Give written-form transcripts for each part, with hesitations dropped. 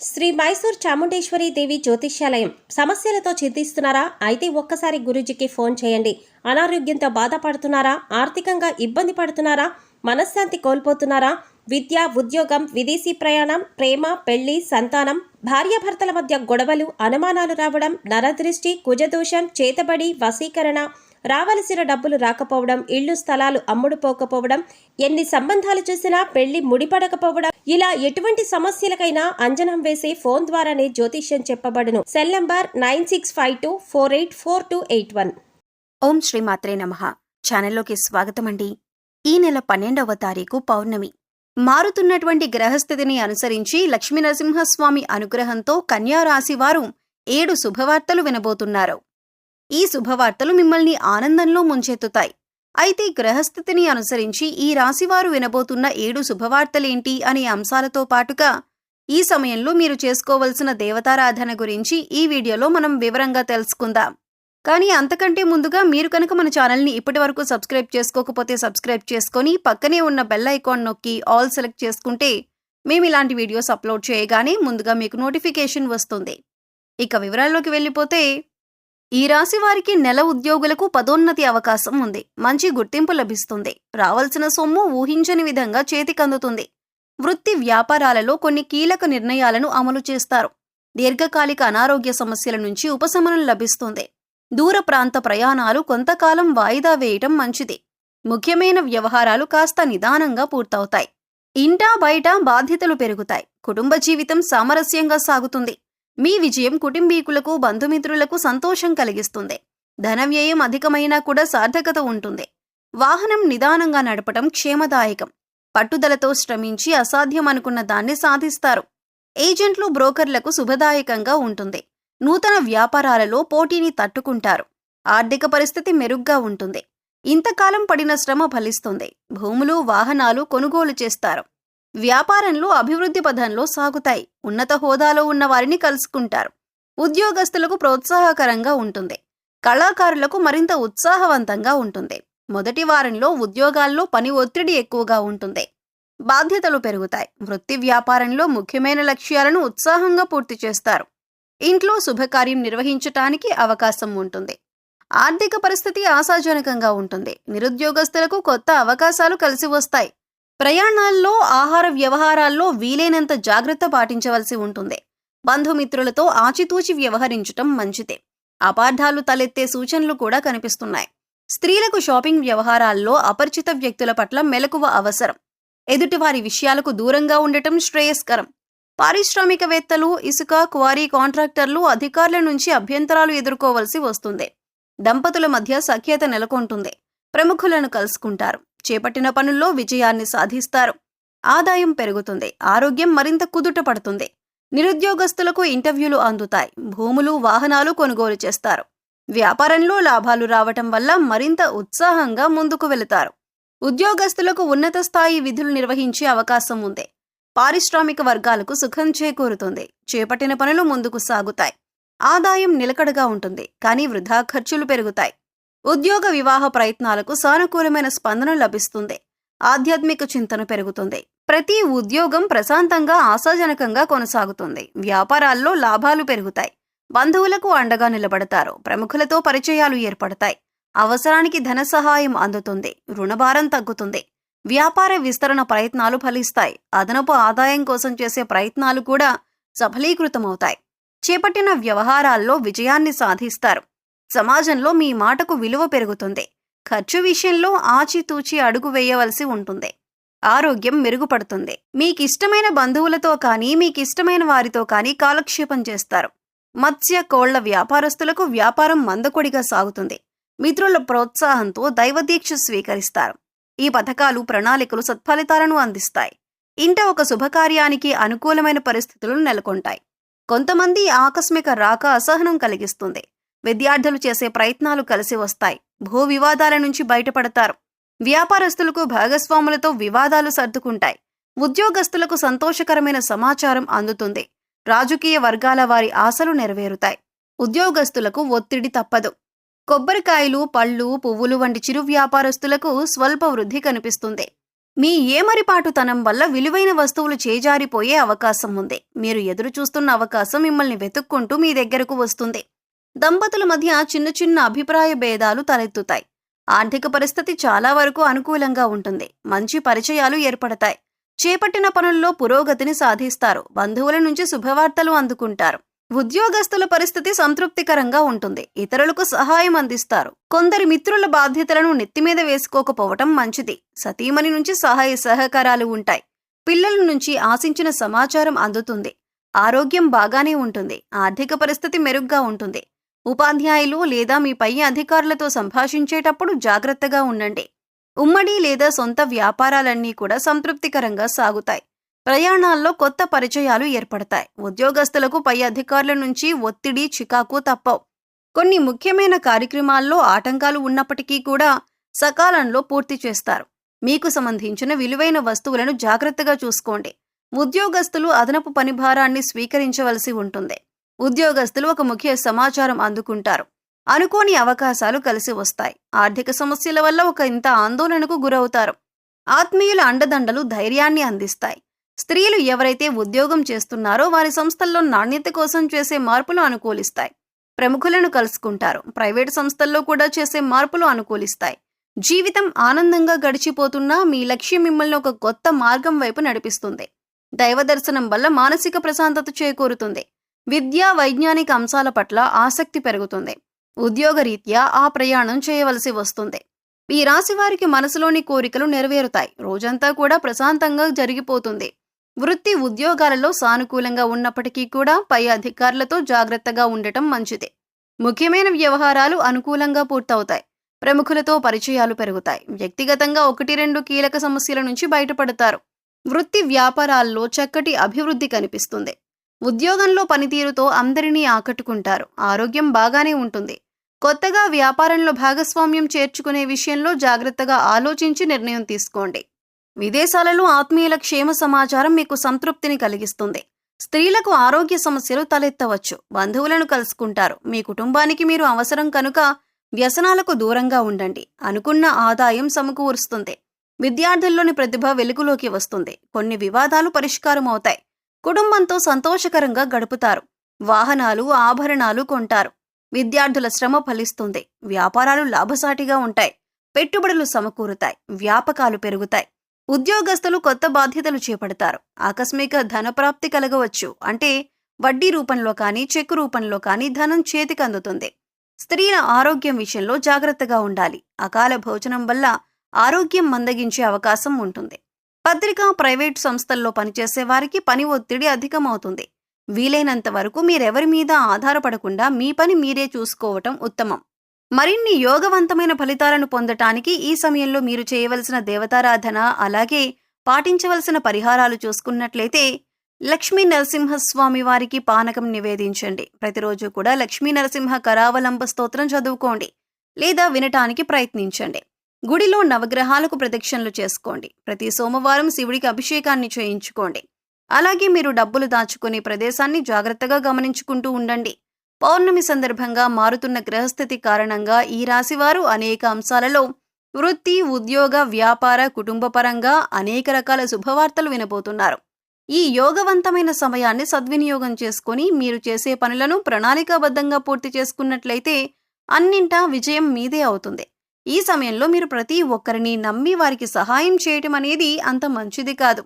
శ్రీ మైసూర్ చాముండేశ్వరి దేవి జ్యోతిష్యాలయం. సమస్యలతో చింతిస్తున్నారా? అయితే ఒక్కసారి గురూజీకి ఫోన్ చేయండి. అనారోగ్యంతో బాధపడుతున్నారా? ఆర్థికంగా ఇబ్బంది పడుతున్నారా? మనశ్శాంతి కోల్పోతున్నారా? విద్య, ఉద్యోగం, విదేశీ ప్రయాణం, ప్రేమ, పెళ్లి, సంతానం, భార్యాభర్తల మధ్య గొడవలు, అనుమానాలు రావడం, నరదృష్టి, కుజదోషం, చేతబడి, వశీకరణ, రావలసిన డబ్బులు రాకపోవడం, ఇళ్లు స్థలాలు అమ్ముడుపోకపోవడం, ఎన్ని సంబంధాలు చూసినా పెళ్లి ముడిపడకపోవడం, ఇలా ఎటువంటి సమస్యలకైనా అంజనం వేసే ఫోన్ ద్వారానే జ్యోతిష్యం చెప్పబడును. Cell number 9652484281. ఓం శ్రీ మాత్రే నమః. ఛానల్లోకి స్వాగతం అండి. ఈ నెల 12వ తారీఖు పౌర్ణమి. మారుతున్నటువంటి గ్రహస్థితిని అనుసరించి లక్ష్మీ నరసింహస్వామి అనుగ్రహంతో కన్యా రాశి వారు 7 శుభవార్తలు వినబోతున్నారు. ఈ శుభవార్తలు మిమ్మల్ని ఆనందంలో ముంచెత్తుతాయి. అయితే గ్రహస్థితిని అనుసరించి ఈ రాశివారు వినబోతున్న 7 శుభవార్తలేంటి అనే అంశాలతో పాటుగా ఈ సమయంలో మీరు చేసుకోవలసిన దేవతారాధన గురించి ఈ వీడియోలో మనం వివరంగా తెలుసుకుందాం. కానీ అంతకంటే ముందుగా మీరు కనుక మన ఛానల్ని ఇప్పటివరకు సబ్స్క్రైబ్ చేసుకోకపోతే సబ్స్క్రైబ్ చేసుకొని పక్కనే ఉన్న బెల్ ఐకాన్ నొక్కి ఆల్ సెలెక్ట్ చేసుకుంటే మేము ఇలాంటి వీడియోస్ అప్లోడ్ చేయగానే ముందుగా మీకు నోటిఫికేషన్ వస్తుంది. ఇక వివరాల్లోకి వెళ్ళిపోతే, ఈ రాశి వారికి నెల ఉద్యోగులకు పదోన్నతి అవకాశం ఉంది. మంచి గుర్తింపు లభిస్తుంది. రావాల్సిన సొమ్ము ఊహించని విధంగా చేతికందుతుంది. వృత్తి వ్యాపారాలలో కొన్ని కీలక నిర్ణయాలను అమలు చేస్తారు. దీర్ఘకాలిక అనారోగ్య సమస్యల నుంచి ఉపశమనం లభిస్తుంది. దూర ప్రాంత ప్రయాణాలు కొంతకాలం వాయిదా వేయటం మంచిది. ముఖ్యమైన వ్యవహారాలు కాస్త నిదానంగా పూర్తవుతాయి. ఇంటా బయట బాధ్యతలు పెరుగుతాయి. కుటుంబ జీవితం సామరస్యంగా సాగుతుంది. మీ విజయం కుటుంబీకులకు, బంధుమిత్రులకు సంతోషం కలిగిస్తుంది. ధన వ్యయం అధికమైనా కూడా సార్థకత ఉంటుంది. వాహనం నిదానంగా నడపటం క్షేమదాయకం. పట్టుదలతో శ్రమించి అసాధ్యం అనుకున్న దాన్ని సాధిస్తారు. ఏజెంట్లు, బ్రోకర్లకు శుభదాయకంగా ఉంటుంది. నూతన వ్యాపారాలలో పోటీని తట్టుకుంటారు. ఆర్థిక పరిస్థితి మెరుగ్గా ఉంటుంది. ఇంతకాలం పడిన శ్రమ ఫలిస్తుంది. భూములు, వాహనాలు కొనుగోలు చేస్తారు. వ్యాపారంలో అభివృద్ధి పథంలో సాగుతాయి. ఉన్నత హోదాలో ఉన్న వారిని కలుసుకుంటారు. ఉద్యోగస్తులకు ప్రోత్సాహకరంగా ఉంటుంది. కళాకారులకు మరింత ఉత్సాహవంతంగా ఉంటుంది. మొదటి వారంలో ఉద్యోగాల్లో పని ఒత్తిడి ఎక్కువగా ఉంటుంది. బాధ్యతలు పెరుగుతాయి. వృత్తి వ్యాపారంలో ముఖ్యమైన లక్ష్యాలను ఉత్సాహంగా పూర్తి చేస్తారు. ఇంట్లో శుభకార్యం నిర్వహించటానికి అవకాశం ఉంటుంది. ఆర్థిక పరిస్థితి ఆశాజనకంగా ఉంటుంది. నిరుద్యోగస్తులకు కొత్త అవకాశాలు కలిసి వస్తాయి. ప్రయాణాల్లో, ఆహార వ్యవహారాల్లో వీలైనంత జాగ్రత్త పాటించవలసి ఉంటుంది. బంధుమిత్రులతో ఆచితూచి వ్యవహరించటం మంచిదే. అపార్థాలు తలెత్తే సూచనలు కూడా కనిపిస్తున్నాయి. స్త్రీలకు షాపింగ్ వ్యవహారాల్లో అపరిచిత వ్యక్తుల పట్ల మెలకువ అవసరం. ఎదుటివారి విషయాలకు దూరంగా ఉండటం శ్రేయస్కరం. పారిశ్రామికవేత్తలు, ఇసుక, క్వారీ కాంట్రాక్టర్లు, అధికారుల నుంచి అభ్యంతరాలు ఎదుర్కోవలసి వస్తుంది. దంపతుల మధ్య సఖ్యత నెలకొంటుంది. ప్రముఖులను కలుసుకుంటారు. చేపట్టిన పనుల్లో విజయాన్ని సాధిస్తారు. ఆదాయం పెరుగుతుంది. ఆరోగ్యం మరింత కుదుట పడుతుంది. నిరుద్యోగస్తులకు ఇంటర్వ్యూలు అందుతాయి. భూములు, వాహనాలు కొనుగోలు చేస్తారు. వ్యాపారంలో లాభాలు రావటం వల్ల మరింత ఉత్సాహంగా ముందుకు వెళతారు. ఉద్యోగస్తులకు ఉన్నత స్థాయి విధులు నిర్వహించే అవకాశం ఉంది. పారిశ్రామిక వర్గాలకు సుఖం చేకూరుతుంది. చేపట్టిన పనులు ముందుకు సాగుతాయి. ఆదాయం నిలకడగా ఉంటుంది. కానీ వృధా ఖర్చులు పెరుగుతాయి. ఉద్యోగ, వివాహ ప్రయత్నాలకు సానుకూలమైన స్పందన లభిస్తుంది. ఆధ్యాత్మిక చింతన పెరుగుతుంది. ప్రతి ఉద్యోగం ప్రశాంతంగా, ఆశాజనకంగా కొనసాగుతుంది. వ్యాపారాల్లో లాభాలు పెరుగుతాయి. బంధువులకు అండగా నిలబడతారు. ప్రముఖులతో పరిచయాలు ఏర్పడతాయి. అవసరానికి ధన సహాయం అందుతుంది. రుణభారం తగ్గుతుంది. వ్యాపార విస్తరణ ప్రయత్నాలు ఫలిస్తాయి. అదనపు ఆదాయం కోసం చేసే ప్రయత్నాలు కూడా సఫలీకృతమవుతాయి. చేపట్టిన వ్యవహారాల్లో విజయాన్ని సాధిస్తారు. సమాజంలో మీ మాటకు విలువ పెరుగుతుంది. ఖర్చు విషయంలో ఆచితూచి అడుగు వేయవలసి ఉంటుంది. ఆరోగ్యం మెరుగుపడుతుంది. మీకిష్టమైన బంధువులతో కానీ, మీకిష్టమైన వారితో కానీ కాలక్షేపం చేస్తారు. మత్స్య, కోళ్ల వ్యాపారస్తులకు వ్యాపారం మందకొడిగా సాగుతుంది. మిత్రుల ప్రోత్సాహంతో దైవదీక్ష స్వీకరిస్తారు. ఈ పథకాలు, ప్రణాళికలు సత్ఫలితాలను అందిస్తాయి. ఇంట ఒక శుభకార్యానికి అనుకూలమైన పరిస్థితులు నెలకొంటాయి. కొంతమంది ఆకస్మిక రాక అసహనం కలిగిస్తుంది. విద్యార్థులు చేసే ప్రయత్నాలు కలిసి వస్తాయి. భూ వివాదాల నుంచి బయటపడతారు. వ్యాపారస్తులకు భాగస్వాములతో వివాదాలు సర్దుకుంటాయి. ఉద్యోగస్తులకు సంతోషకరమైన సమాచారం అందుతుంది. రాజకీయ వర్గాల వారి ఆశలు నెరవేరుతాయి. ఉద్యోగస్తులకు ఒత్తిడి తప్పదు. కొబ్బరికాయలు, పళ్ళు, పువ్వులు వంటి చిరు వ్యాపారస్తులకు స్వల్ప వృద్ధి కనిపిస్తుంది. మీ ఏమరిపాటుతనం వల్ల విలువైన వస్తువులు చేజారిపోయే అవకాశం ఉంది. మీరు ఎదురు చూస్తున్న అవకాశం మిమ్మల్ని వెతుక్కుంటూ మీ దగ్గరకు వస్తుంది. దంపతుల మధ్య చిన్న చిన్న అభిప్రాయ భేదాలు తలెత్తుతాయి. ఆర్థిక పరిస్థితి చాలా వరకు అనుకూలంగా ఉంటుంది. మంచి పరిచయాలు ఏర్పడతాయి. చేపట్టిన పనుల్లో పురోగతిని సాధిస్తారు. బంధువుల నుంచి శుభవార్తలు అందుకుంటారు. ఉద్యోగస్తుల పరిస్థితి సంతృప్తికరంగా ఉంటుంది. ఇతరులకు సహాయం అందిస్తారు. కొందరి మిత్రుల బాధ్యతలను నెత్తిమీద వేసుకోకపోవటం మంచిది. సతీమణి నుంచి సహాయ సహకారాలు ఉంటాయి. పిల్లల నుంచి ఆశించిన సమాచారం అందుతుంది. ఆరోగ్యం బాగానే ఉంటుంది. ఆర్థిక పరిస్థితి మెరుగ్గా ఉంటుంది. ఉపాధ్యాయులు లేదా మీ పై అధికారులతో సంభాషించేటప్పుడు జాగ్రత్తగా ఉండండి. ఉమ్మడి లేదా సొంత వ్యాపారాలన్నీ కూడా సంతృప్తికరంగా సాగుతాయి. ప్రయాణాల్లో కొత్త పరిచయాలు ఏర్పడతాయి. ఉద్యోగస్తులకు పై అధికారుల నుంచి ఒత్తిడి, చికాకు తప్పవు. కొన్ని ముఖ్యమైన కార్యక్రమాల్లో ఆటంకాలు ఉన్నప్పటికీ కూడా సకాలంలో పూర్తి చేస్తారు. మీకు సంబంధించిన విలువైన వస్తువులను జాగ్రత్తగా చూసుకోండి. ఉద్యోగస్తులు అదనపు పనిభారాన్ని స్వీకరించవలసి ఉంటుంది. ఉద్యోగస్తులు ఒక ముఖ్య సమాచారం అందుకుంటారు. అనుకోని అవకాశాలు కలిసి వస్తాయి. ఆర్థిక సమస్యల వల్ల ఒక ఇంత ఆందోళనకు గురవుతారు. ఆత్మీయుల అండదండలు ధైర్యాన్ని అందిస్తాయి. స్త్రీలు ఎవరైతే ఉద్యోగం చేస్తున్నారో వారి సంస్థల్లో నాణ్యత కోసం చేసే మార్పులు అనుకూలిస్తాయి. ప్రముఖులను కలుసుకుంటారు. ప్రైవేటు సంస్థల్లో కూడా చేసే మార్పులు అనుకూలిస్తాయి. జీవితం ఆనందంగా గడిచిపోతున్నా మీ లక్ష్యం మిమ్మల్ని ఒక కొత్త మార్గం వైపు నడిపిస్తుంది. దైవ దర్శనం వల్ల మానసిక ప్రశాంతత చేకూరుతుంది. విద్యా వైజ్ఞానిక అంశాల పట్ల ఆసక్తి పెరుగుతుంది. ఉద్యోగరీత్యా ఆ ప్రయాణం చేయవలసి వస్తుంది. ఈ రాశి వారికి మనసులోని కోరికలు నెరవేరుతాయి. రోజంతా కూడా ప్రశాంతంగా జరిగిపోతుంది. వృత్తి ఉద్యోగాలలో సానుకూలంగా ఉన్నప్పటికీ కూడా పై అధికారులతో జాగ్రత్తగా ఉండటం మంచిది. ముఖ్యమైన వ్యవహారాలు అనుకూలంగా పూర్తవుతాయి. ప్రముఖులతో పరిచయాలు పెరుగుతాయి. వ్యక్తిగతంగా 1-2 కీలక సమస్యల నుంచి బయటపడతారు. వృత్తి వ్యాపారాల్లో చక్కటి అభివృద్ధి కనిపిస్తుంది. ఉద్యోగంలో పనితీరుతో అందరినీ ఆకట్టుకుంటారు. ఆరోగ్యం బాగానే ఉంటుంది. కొత్తగా వ్యాపారంలో భాగస్వామ్యం చేర్చుకునే విషయంలో జాగ్రత్తగా ఆలోచించి నిర్ణయం తీసుకోండి. విదేశాలలో ఆత్మీయుల క్షేమ సమాచారం మీకు సంతృప్తిని కలిగిస్తుంది. స్త్రీలకు ఆరోగ్య సమస్యలు తలెత్తవచ్చు. బంధువులను కలుసుకుంటారు. మీ కుటుంబానికి మీరు అవసరం కనుక వ్యసనాలకు దూరంగా ఉండండి. అనుకున్న ఆదాయం సమకూరుస్తుంది. విద్యార్థుల్లోని ప్రతిభ వెలుగులోకి వస్తుంది. కొన్ని వివాదాలు పరిష్కారం అవుతాయి. కుటుంబంతో సంతోషకరంగా గడుపుతారు. వాహనాలు, ఆభరణాలు కొంటారు. విద్యార్థుల శ్రమ ఫలిస్తుంది. వ్యాపారాలు లాభసాటిగా ఉంటాయి. పెట్టుబడులు సమకూరుతాయి. వ్యాపకాలు పెరుగుతాయి. ఉద్యోగస్తులు కొత్త బాధ్యతలు చేపడతారు. ఆకస్మిక ధనప్రాప్తి కలగవచ్చు. అంటే వడ్డీ రూపంలో కానీ చెక్కు రూపంలో కానీ ధనం చేతికి అందుతుంది. స్త్రీల ఆరోగ్యం విషయంలో జాగ్రత్తగా ఉండాలి. అకాల భోజనం వల్ల ఆరోగ్యం మందగించే అవకాశం ఉంటుంది. పత్రికా, ప్రైవేటు సంస్థల్లో పనిచేసే వారికి పని ఒత్తిడి అధికమవుతుంది. వీలైనంత వరకు మీరెవరి మీద ఆధారపడకుండా మీ పని మీరే చూసుకోవటం ఉత్తమం. మరిన్ని యోగవంతమైన ఫలితాలను పొందటానికి ఈ సమయంలో మీరు చేయవలసిన దేవతారాధన, అలాగే పాటించవలసిన పరిహారాలు చూసుకున్నట్లయితే లక్ష్మీ నరసింహస్వామి వారికి పానకం నివేదించండి. ప్రతిరోజు కూడా లక్ష్మీ నరసింహ కరావలంబ స్తోత్రం చదువుకోండి లేదా వినటానికి ప్రయత్నించండి. గుడిలో నవగ్రహాలకు ప్రదక్షిణలు చేసుకోండి. ప్రతి సోమవారం శివుడికి అభిషేకాన్ని చేయించుకోండి. అలాగే మీరు డబ్బులు దాచుకునే ప్రదేశాన్ని జాగ్రత్తగా గమనించుకుంటూ ఉండండి. పౌర్ణమి సందర్భంగా మారుతున్న గ్రహస్థితి కారణంగా ఈ రాశివారు అనేక అంశాలలో వృత్తి, ఉద్యోగ, వ్యాపార, కుటుంబపరంగా అనేక రకాల శుభవార్తలు వినబోతున్నారు. ఈ యోగవంతమైన సమయాన్ని సద్వినియోగం చేసుకుని మీరు చేసే పనులను ప్రణాళికాబద్ధంగా పూర్తి చేసుకున్నట్లయితే అన్నింటా విజయం మీదే అవుతుంది. ఈ సమయంలో మీరు ప్రతి ఒక్కరిని నమ్మి వారికి సహాయం చేయటం అనేది అంత మంచిది కాదు.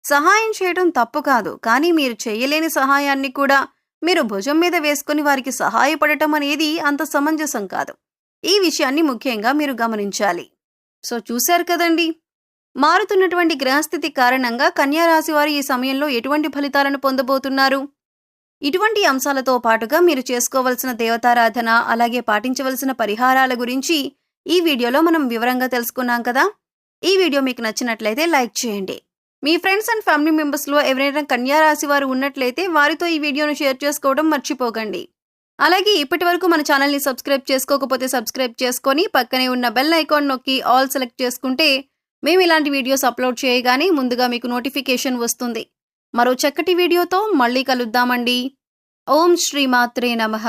సహాయం చేయటం తప్పు కాదు, కానీ మీరు చేయలేని సహాయాన్ని కూడా మీరు భుజం మీద వేసుకుని వారికి సహాయపడటం అనేది అంత సమంజసం కాదు. ఈ విషయాన్ని ముఖ్యంగా మీరు గమనించాలి. సో చూశారు కదండి, మారుతున్నటువంటి గ్రహస్థితి కారణంగా కన్యా రాశి వారు ఈ సమయంలో ఎటువంటి ఫలితాలను పొందబోతున్నారు? ఇటువంటి అంశాలతో పాటుగా మీరు చేసుకోవలసిన దేవతారాధన, అలాగే పాటించవలసిన పరిహారాల గురించి ఈ వీడియోలో మనం వివరంగా తెలుసుకున్నాం కదా. ఈ వీడియో మీకు నచ్చినట్లయితే లైక్ చేయండి. మీ ఫ్రెండ్స్ అండ్ ఫ్యామిలీ మెంబర్స్లో ఎవరైనా కన్యా రాశి వారు ఉన్నట్లయితే వారితో ఈ వీడియోను షేర్ చేసుకోవడం మర్చిపోకండి. అలాగే ఇప్పటి వరకు మన ఛానల్ని సబ్స్క్రైబ్ చేసుకోకపోతే సబ్స్క్రైబ్ చేసుకొని పక్కనే ఉన్న బెల్ ఐకాన్ నొక్కి ఆల్ సెలెక్ట్ చేసుకుంటే మేము ఇలాంటి వీడియోస్ అప్లోడ్ చేయగానే ముందుగా మీకు నోటిఫికేషన్ వస్తుంది. మరో చక్కటి వీడియోతో మళ్ళీ కలుద్దామండి. ఓం శ్రీమాత్రే నమః.